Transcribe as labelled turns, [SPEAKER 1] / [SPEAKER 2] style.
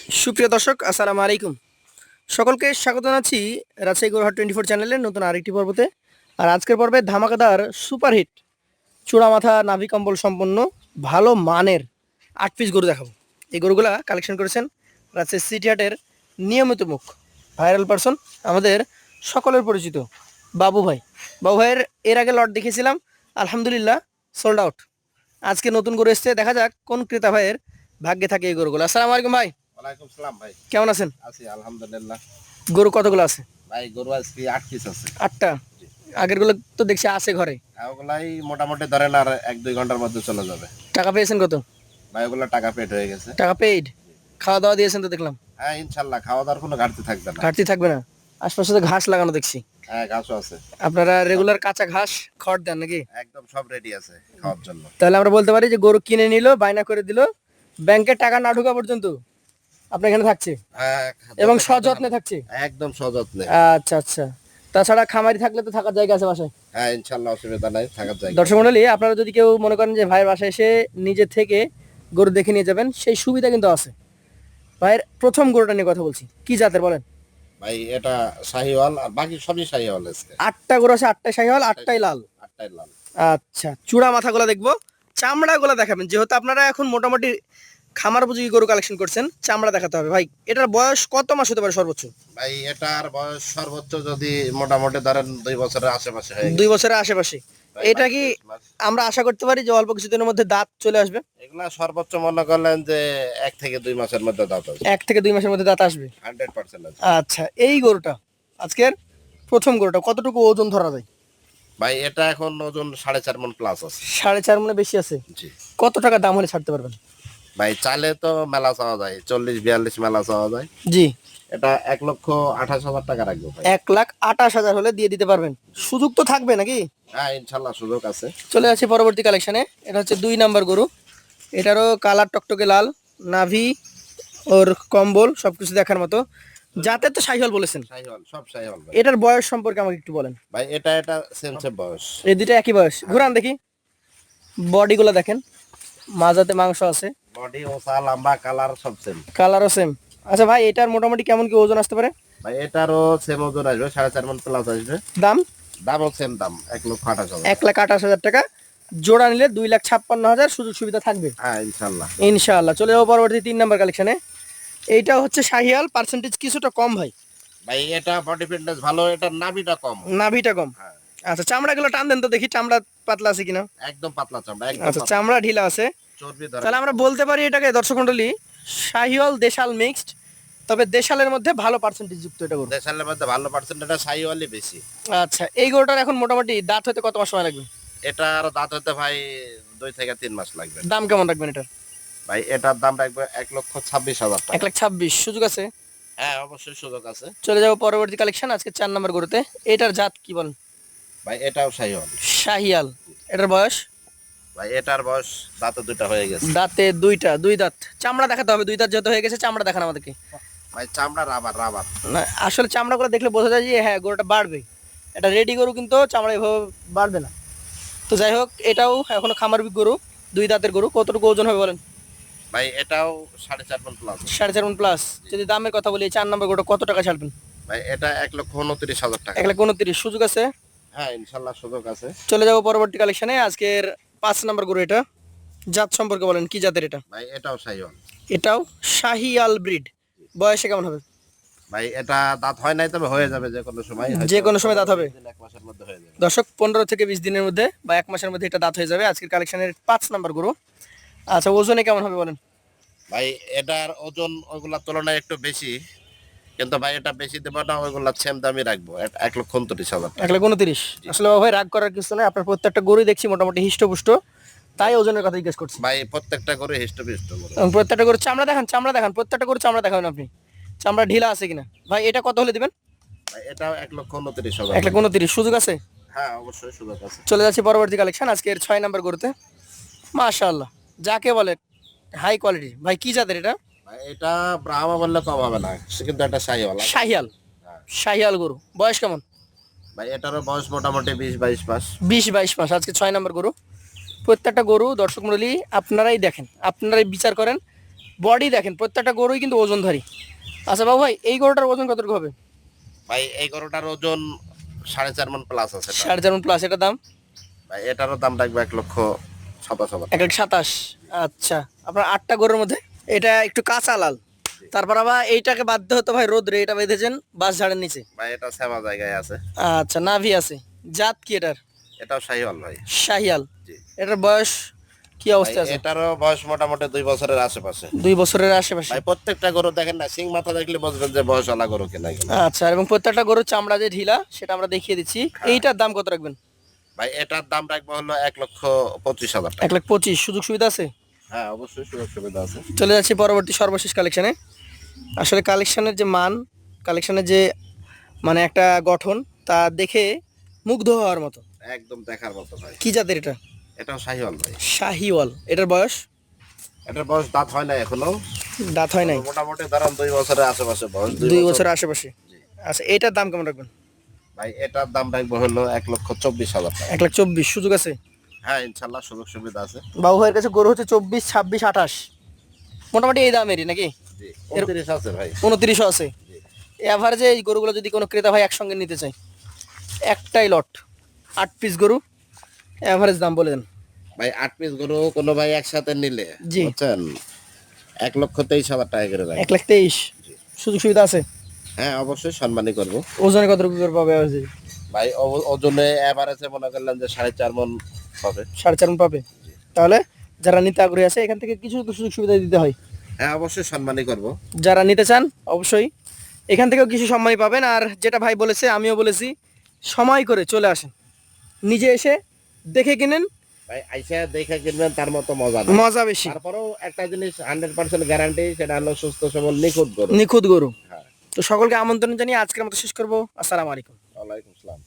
[SPEAKER 1] সুপ্রিয় দর্শক, আসসালামু আলাইকুম। সকলকে স্বাগত জানাচ্ছি রাজশাহী গরুহাট 24 চ্যানেলের নতুন আরেকটি পর্বতে। আর আজকের পর্বে ধামাকাদার সুপারহিট চূড়া মাথা নাভি কম্বল সম্পন্ন ভালো মানের 8 পিস গরু দেখাবো। এই গরুগুলা কালেকশন করেছেন রাজশাহী সিটি হাটের নিয়মিত মুখ, ভাইরাল পারসন, আমাদের সকলের পরিচিত বাবু ভাই। বাবু ভাইয়ের এর আগে লট দেখিয়েছিলাম, আলহামদুলিল্লাহ সোল্ড আউট। আজকে নতুন গরু এসছে, দেখা যাক কোন ক্রেতা ভাইয়ের ভাগ্যে থাকে এই গরুগুলো। আসসালামু আলাইকুম ভাই,
[SPEAKER 2] ওয়ালাইকুম সালাম ভাই।
[SPEAKER 1] কেমন আছেন?
[SPEAKER 2] আছি আলহামদুলিল্লাহ।
[SPEAKER 1] গরু কতগুলো আছে?
[SPEAKER 2] ভাই গরু আজকে 8 পিস আছে।
[SPEAKER 1] 8টা। আগের গুলো তো দেখছি আছে ঘরে।
[SPEAKER 2] ওগুলাই মোটামুটি ধরেন আর 1-2 ঘন্টার মধ্যে চলে যাবে।
[SPEAKER 1] টাকা পেয়েছেন কত?
[SPEAKER 2] ভাই ওগুলো টাকা পেড হয়ে গেছে।
[SPEAKER 1] টাকা পেইড। খাওয়া দাওয়া দিয়েছেন তো দেখলাম।
[SPEAKER 2] হ্যাঁ ইনশাল্লাহ, খাওয়া দাওয়ার কোনো ঘাটতি থাকবে না।
[SPEAKER 1] ঘাটতি থাকবে না। আশপাশে তো ঘাস লাগানো দেখছি।
[SPEAKER 2] হ্যাঁ ঘাসও আছে।
[SPEAKER 1] আপনারা রেগুলার কাঁচা ঘাস খড় দেন নাকি?
[SPEAKER 2] একদম সব রেডি আছে খাওয়ার জন্য।
[SPEAKER 1] তাহলে আমরা বলতে পারি যে গরু কিনে নিল, বায়না করে দিল, ব্যাংকে টাকা না ঢোকা পর্যন্ত আপনার এখানে থাকছে
[SPEAKER 2] হ্যাঁ
[SPEAKER 1] এবং সযত্নে থাকছে।
[SPEAKER 2] একদম সযত্নে।
[SPEAKER 1] আচ্ছা আচ্ছা। তাছাড়া খামারি থাকলে তো থাকার জায়গা আছে বাসায়।
[SPEAKER 2] হ্যাঁ ইনশাল্লাহ অসুবিধা নাই, থাকার জায়গা।
[SPEAKER 1] দর্শক মণ্ডলী, আপনারা যদি কেউ মনে করেন যে ভাইয়ের বাসায় এসে নিজে থেকে গরু দেখে নিয়ে যাবেন, সেই সুবিধা কিন্তু আছে। ভাইয়ের প্রথম গরুটা নিয়ে কথা বলছি, কি জাতের বলেন?
[SPEAKER 2] ভাই এটা শাহিওয়াল, আর বাকি সবই শাহিওয়াল আজকে।
[SPEAKER 1] 8টা গরু আছে, 8টাই শাহিওয়াল, 8টাই লাল।
[SPEAKER 2] 8টাই লাল।
[SPEAKER 1] আচ্ছা, চূড়া মাথাগুলো দেখবো, চামড়াগুলো দেখাবেন, যেহেতু আপনারা এখন মোটামুটি খামার উপযোগী গরু কালেকশন করছেন, চামড়া দেখাতে হবে। ভাই এটার বয়স কত মাস হতে পারে সর্বোচ্চ?
[SPEAKER 2] ভাই এটার বয়স সর্বোচ্চ যদি মোটামুটি ধরেন 2 বছরের আশেপাশে হয়ে গেছে।
[SPEAKER 1] 2 বছরের আশেপাশে। এটা কি আমরা আশা করতে পারি যে অল্প কিছুদিনের মধ্যে দাঁত চলে আসবে?
[SPEAKER 2] এগুলা সর্বোচ্চ মনে করলেন যে 1 থেকে 2 মাসের মধ্যে দাঁত আসবে।
[SPEAKER 1] 1 থেকে 2 মাসের মধ্যে দাঁত আসবে।
[SPEAKER 2] 100% আছে।
[SPEAKER 1] আচ্ছা, এই গরুটা আজকের প্রথম গরুটা কতটুকু ওজন ধরা যায়?
[SPEAKER 2] ভাই এটা এখন ওজন 4.5 মণ প্লাস আছে।
[SPEAKER 1] 4.5 মনে বেশি আছে।
[SPEAKER 2] জি।
[SPEAKER 1] কত টাকা দাম হলে ছাড়তে পারবেন?
[SPEAKER 2] ভাই চালে তো মেলা চাওয়া যায়, 40-42 মেলা চাওয়া যায়।
[SPEAKER 1] জি।
[SPEAKER 2] এটা 1,28,000 টাকা রাখবো ভাই।
[SPEAKER 1] 1,28,000 হলে দিয়ে দিতে পারবেন। সুযোগ তো থাকবে নাকি?
[SPEAKER 2] হ্যাঁ ইনশাল্লাহ সুযোগ আছে।
[SPEAKER 1] চলে যাচ্ছি পরবর্তী কালেকশনে। এটা হচ্ছে 2 নাম্বার গরু। এটারও কালার টকটকে লাল, নাভি ওর কম্বল সবকিছু দেখার মতো। জাতের তো শাহিওয়াল বলেছেন।
[SPEAKER 2] শাহিওয়াল, সব শাহিওয়াল ভাই।
[SPEAKER 1] এটার বয়স সম্পর্কে আমাকে একটু বলেন।
[SPEAKER 2] ভাই এটা সেম বয়স।
[SPEAKER 1] এই দুইটা একই বয়স। ঘুরান দেখি, বডিগুলো দেখেন, মাজাতে মাংস আছে,
[SPEAKER 2] বডি ওসা লম্বা কালার সব সেম।
[SPEAKER 1] কালারও সেম। আচ্ছা ভাই, এটার মোটামুটি কেমন কি ওজন আসতে পারে?
[SPEAKER 2] ভাই এটারও সেম ওজন আসবে, 4.5 মণ প্লাস আসবে।
[SPEAKER 1] দাম?
[SPEAKER 2] দামও সেম দাম, 1,28,000।
[SPEAKER 1] 1,28,000 টাকা। জোড়া নিলে 2,56,000, সুযোগ সুবিধা থাকবে
[SPEAKER 2] হ্যাঁ ইনশাল্লাহ।
[SPEAKER 1] ইনশাআল্লাহ। চলে যাবো পরবর্তী 3 নাম্বার কালেকশনে। এইটা হচ্ছে শাহিয়াল, পার্সেন্টেজ কিছুটা কম ভাই।
[SPEAKER 2] ভাই এটা বডি ফিটনেস ভালো, এটার নাভিটা কম।
[SPEAKER 1] নাভিটা কম।
[SPEAKER 2] হ্যাঁ
[SPEAKER 1] আচ্ছা, চামড়াগুলো টান দেন তো দেখি, চামড়া পাতলা আছে কিনা।
[SPEAKER 2] একদম পাতলা চামড়া, একদম
[SPEAKER 1] আচ্ছা,
[SPEAKER 2] পাতলা।
[SPEAKER 1] চামড়া ঢিলা আছে।
[SPEAKER 2] চর্বি ধরে।
[SPEAKER 1] তাহলে আমরা বলতে পারি এটাকে, দর্শক মন্ডলী, শাহিওয়াল দেশাল মিক্সড। তবে দেশালের মধ্যে ভালো পার্সেন্টেজ যুক্ত এটা গরু।
[SPEAKER 2] দেশালের মধ্যে ভালো পার্সেন্ট, এটা শাহিওয়ালই বেশি।
[SPEAKER 1] আচ্ছা, এই গরুটার এখন মোটামুটি দাঁত হতে কত মাস সময় লাগবে?
[SPEAKER 2] এটা আর দাঁত হতে ভাই 2 থেকে 3 মাস লাগবে।
[SPEAKER 1] দাম কেমন রাখবেন এটার?
[SPEAKER 2] ভাই এটার দাম রাখবে 1,26,000 টাকা।
[SPEAKER 1] 1,26,000। সুযোগ আছে?
[SPEAKER 2] হ্যাঁ অবশ্যই সুযোগ আছে।
[SPEAKER 1] চলে যাবো পরবর্তী কালেকশন, আজকে 4 নাম্বার গরুতে। এটার জাত কি বলেন?
[SPEAKER 2] ভাই এটাও শাহিওয়াল।
[SPEAKER 1] শাহিয়াল। এটার বয়স?
[SPEAKER 2] ভাই এটার বয়স দাঁতে 2টা হয়ে গেছে।
[SPEAKER 1] দাঁতে 2টা, 2 দাঁত। চামড়া দেখাতে হবে, 2 দাঁত যেহেতু হয়ে গেছে, চামড়া দেখান আমাদেরকে।
[SPEAKER 2] ভাই চামড়া রাবার রাবার।
[SPEAKER 1] না, আসলে চামড়াগুলো দেখলে বোঝা যায় যে হ্যাঁ গরুটা বাড়বে। এটা রেডি গরু, কিন্তু চামড়া এভাবে বাড়বে না। তো যাই হোক, এটাও এখনো খামার গরু, 2 দাঁতের গরু। কতটুকু ওজন হবে বলেন?
[SPEAKER 2] ভাই এটাও 4.5 মণ প্লাস।
[SPEAKER 1] 4.5 মণ প্লাস। যদি দামের কথা বলি, 4 নাম্বার গরুটা কত টাকা ছাড়বেন?
[SPEAKER 2] ভাই এটা 1,29,000 টাকা।
[SPEAKER 1] 1,29,000। সুযোগ আছে?
[SPEAKER 2] হ্যাঁ ইনশাল্লাহ সুযোগ আছে।
[SPEAKER 1] চলে যাবো পরবর্তী কালেকশনে, আজকের 5 নাম্বার গরু। এটা জাত সম্পর্কে বলেন, কি জাতের এটা?
[SPEAKER 2] ভাই এটাও শাহিওয়াল।
[SPEAKER 1] এটাও শাহিয়াল ব্রিড। বয়সে কেমন হবে?
[SPEAKER 2] ভাই এটা দাঁত হয় নাই, তবে হয়ে যাবে যে কোনো সময়।
[SPEAKER 1] যে কোনো সময় দাঁত হবে।
[SPEAKER 2] 1 মাসের মধ্যে হয়ে যাবে।
[SPEAKER 1] দর্শক, 15 থেকে 20 দিনের মধ্যে বা 1 মাসের মধ্যে এটা দাঁত হয়ে যাবে। আজকের কালেকশনের 5 নাম্বার গরু। আচ্ছা, ওজনে কেমন হবে বলেন?
[SPEAKER 2] ভাই এটার ওজন ওইগুলার তুলনায় একটু বেশি, কিন্তু ভাই এটা বেশি দেবো না, ওইগুলা সেম দামই রাখবো, 1,29,000 টাকা।
[SPEAKER 1] 1,29,000। আসলে বাবা ভাই, রাগ করার কিছু নেই, আপনার প্রত্যেকটা গরুই দেখছি মোটামুটি হিষ্টপুষ্ট, তাই ওজনের কথা জিজ্ঞেস করছি।
[SPEAKER 2] ভাই প্রত্যেকটা করে হিষ্ট করে।
[SPEAKER 1] এবং প্রত্যেকটা গরু চামড়া দেখান, চামড়া দেখান, প্রত্যেকটা গরু চামড়া দেখাবেন আপনি, চামড়া ঢিলা আছে কিনা। ভাই এটা কত হলে দিবেন?
[SPEAKER 2] ভাই এটাও 1,29,000।
[SPEAKER 1] 1,29,000। সুযোগ আছে?
[SPEAKER 2] হ্যাঁ অবশ্যই সুযোগ আছে।
[SPEAKER 1] চলে যাচ্ছি পরবর্তী কালেকশন, আজকের 6 নাম্বার গরুতে। মাশাআল্লাহ, যাকে বলে হাই কোয়ালিটি। ভাই কি জাতের এটা?
[SPEAKER 2] ভাই এটা ব্রাহ্মা বললে কম হবে না, সে কিন্তু একটা শাহিওয়াল।
[SPEAKER 1] শাহিয়াল।
[SPEAKER 2] হ্যাঁ।
[SPEAKER 1] শাহিয়াল গরু। বয়স কেমন?
[SPEAKER 2] ভাই এটারও বয়স মোটামুটি 20-22 মাস।
[SPEAKER 1] 20-22 মাস। আজকে 6 নাম্বার গরু। প্রত্যেকটা গরু দর্শক মণ্ডলী আপনারাই দেখেন, আপনারাই বিচার করেন, বডি দেখেন, প্রত্যেকটা গরুই কিন্তু ওজনধারী। আচ্ছা বাবু ভাই, এই গরুটার ওজন কতটুকু হবে?
[SPEAKER 2] ভাই এই গরুটার ওজন 4.5 মণ প্লাস আছে এটা।
[SPEAKER 1] 4.5 প্লাস। এটার দাম?
[SPEAKER 2] ভাই এটারও দাম রাখবো 1,27,000।
[SPEAKER 1] 1,27,000। আচ্ছা, আপনার 8টা গরুর মধ্যে এটা একটু কাঁচা লাল, তারপর আবার এইটাকে বাধ্য হতো ভাই রোদ্রে, এটা বেঁধেছেন বাস ঝাড়ের নিচে।
[SPEAKER 2] ভাই এটা সেমা জায়গায় আছে।
[SPEAKER 1] আচ্ছা, নাভি আছে। জাত কি এটার?
[SPEAKER 2] এটাও শাহিওয়াল ভাই।
[SPEAKER 1] শাহিয়াল।
[SPEAKER 2] জি।
[SPEAKER 1] এটার বয়স কি
[SPEAKER 2] ভাই
[SPEAKER 1] অবস্থা আছে?
[SPEAKER 2] এটারও বয়স মোটামুটি 2 বছরের আশেপাশে।
[SPEAKER 1] 2 বছরের আশেপাশে।
[SPEAKER 2] ভাই প্রত্যেকটা গরু দেখেন না, সিং মাথা দেখলে বুঝবেন যে বয়সওয়ালা গরু কিনা এগুলো।
[SPEAKER 1] আচ্ছা, এবং প্রত্যেকটা গরুর চামড়া যে ঢিলা সেটা আমরা দেখিয়ে দিচ্ছি। এইটার দাম কত রাখবেন?
[SPEAKER 2] ভাই এটার দাম রাখবো হলো 1,25,000 টাকা।
[SPEAKER 1] 1,25,000। সুযোগ সুবিধা আছে?
[SPEAKER 2] হ্যাঁ অবশ্যই সুযোগ সুবিধা আছে।
[SPEAKER 1] চলে যাচ্ছি পরবর্তী সর্বশেষ কালেকশনে। আসলে কালেকশনের যে মান, কালেকশনের যে মানে একটা গঠন, তা দেখে মুগ্ধ হওয়ার মতো।
[SPEAKER 2] একদম দেখার মতো ভাই।
[SPEAKER 1] কি জাতের এটা?
[SPEAKER 2] এটাও শাহিওয়াল ভাই।
[SPEAKER 1] শাহিওয়াল। এটার বয়স?
[SPEAKER 2] এটার বয়স দাঁত হয় না এখনো।
[SPEAKER 1] দাঁত হয় নাই।
[SPEAKER 2] মোটামুটি ধরেন 2 বছরের আশেপাশে বয়স।
[SPEAKER 1] 2 বছরের আশেপাশে। আচ্ছা, এটার দাম কেমন রাখবেন?
[SPEAKER 2] ভাই এটার দাম রাখবো হলো 1,24,000 টাকা।
[SPEAKER 1] 1,24,000। সুযোগ আছে?
[SPEAKER 2] হ্যাঁ ইনশাল্লাহ সুযোগ সুবিধা আছে।
[SPEAKER 1] বাবু ভাইয়ের কাছে গরু হচ্ছে 24, 26, 28, মোটামুটি এই দামেরই নাকি?
[SPEAKER 2] জি 29 আছে ভাই।
[SPEAKER 1] 29 আছে। এভারেজে এই গরুগুলো যদি কোনো ক্রেতা ভাই একসঙ্গে নিতে চায়, একটাই লট 8 পিস গরু, এভারেজ দাম বলে দেন।
[SPEAKER 2] ভাই 8 পিস গরু কোনো ভাই একসাথে নিলে
[SPEAKER 1] জি।
[SPEAKER 2] বুঝছেন 1,23,000 টাকা করে রাখবো।
[SPEAKER 1] 1,23,000। সুযোগ সুবিধা আছে?
[SPEAKER 2] হ্যাঁ অবশ্যই সম্মানই করবো।
[SPEAKER 1] ওজনে কতটুকু করে পাবে average?
[SPEAKER 2] ভাই ওজনে এভারেজে মনে করলেন যে 4.5 মণ হবে।
[SPEAKER 1] 4.5 মণ পাবে। তাহলে যারা নিতে আগ্রহী আছে এখান থেকে কিছু তো সুযোগ সুবিধা দিতে হয়।
[SPEAKER 2] হ্যাঁ অবশ্যই সম্মানই করবো।
[SPEAKER 1] যারা নিতে চান অবশ্যই এখান থেকেও কিছু সম্মানই পাবেন। আর যেটা ভাই বলেছে আমিও বলেছি, সময় করে চলে আসেন, নিজে এসে দেখে কিনেন,
[SPEAKER 2] ভাই আইসা দেখে কিনবেন, তার মতো মজা নেই।
[SPEAKER 1] মজা বেশি।
[SPEAKER 2] তারপরেও একটা জিনিস 100% গ্যারান্টি, সেটা হলো সুস্থ সবল নিখুঁত গরু।
[SPEAKER 1] নিখুঁত গরু।
[SPEAKER 2] হ্যাঁ।
[SPEAKER 1] তো সকলকে আমন্ত্রণ জানিয়ে আজকের মতো শেষ করবো। আসসালামু আলাইকুম।
[SPEAKER 2] ওয়ালাইকুম আসসালাম।